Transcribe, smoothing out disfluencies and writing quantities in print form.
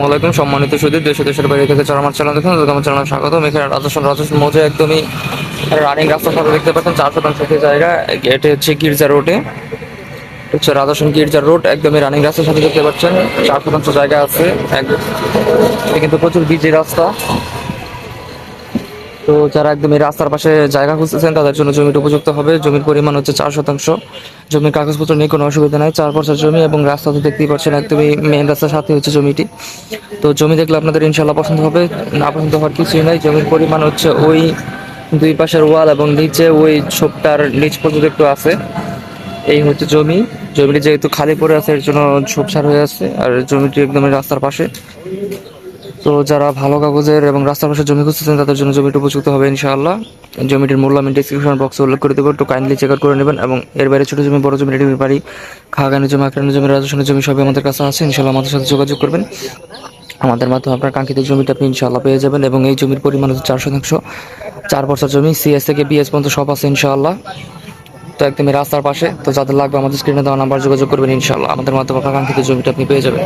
ওয়ালাইকুম সম্মানিত সুদী দেশের বাইরে থেকে যারা আমার চ্যানেল দেখুন তাদের আমার চ্যানেলে স্বাগতম। এখানে রাজস্থান মৌজা একদমই রানিং রাস্তার সাথে দেখতে পাচ্ছেন 4 শতাংশ জায়গা। এটি হচ্ছে গির্জা রোডে, হচ্ছে রাজস্থান গির্জা রোড একদমই রানিং রাস্তার সাথে দেখতে পাচ্ছেন 4 শতাংশ জায়গা আছে। এটা কিন্তু প্রচুর বিজি রাস্তা। তো যারা একদম এই রাস্তার পাশে জায়গা খুঁজতেছেন তাদের জন্য জমিটা উপযুক্ত হবে। জমির পরিমাণ হচ্ছে 4 শতাংশ। জমির কাগজপত্র নিয়ে কোনো অসুবিধা নাই, 4 বছর জমি এবং রাস্তা তো দেখতেই পাচ্ছেন একদমই মেন রাস্তার সাথে হচ্ছে জমিটি। তো জমি দেখলে আপনাদের ইনশাল্লাহ পছন্দ হবে, না পছন্দ হওয়ার কিছুই নাই। জমির পরিমাণ হচ্ছে ওই 2 পাশের ওয়াল এবং নিচে ওই ছোপটার নিচ পর্যন্ত একটু আছে। এই হচ্ছে জমিটি যেহেতু খালি পড়ে আছে এর জন্য ঝোপঝাড় হয়ে আছে, আর জমিটি একদম রাস্তার পাশে। তো যারা ভালো কাগজের এবং রাস্তার পাশে জমি খুঁজতেছেন তাদের জন্য জমিটা উপযুক্ত হবে ইনশাআল্লাহ। জমিটির মূল্য আমি ডিসক্রিপশন বক্সে উল্লেখ করে দেবো, একটু কাইন্ডলি চেক আউট করে নেবেন। এবং এর বাইরে ছোটো জমি, বড় জমি, রেডিমেড বাড়ি, খাগানের জমি, আক্রানের জমি, রাজস্থানের জমি সবই আমাদের কাছে আছে। ইনশাআল্লাহ আমাদের সাথে যোগাযোগ করবেন, আমাদের মাধ্যমে আপনার কাঙ্ক্ষিত জমিটা আপনি ইনশাআল্লাহ পেয়ে যাবেন। এবং এই জমির পরিমাণ হচ্ছে 4 শতাংশ, 4 বছর জমি, সিএস থেকে বিএস পর্যন্ত সব আছে ইনশাআল্লাহ। তো একদমই রাস্তার পাশে। তো যাদের লাগবে আমাদের স্ক্রিনে দেওয়া নাম্বার যোগাযোগ করবেন ইনশাআল্লাহ, আমাদের মাধ্যমে আপনার কাঙ্ক্ষিত জমিটা আপনি পেয়ে যাবেন।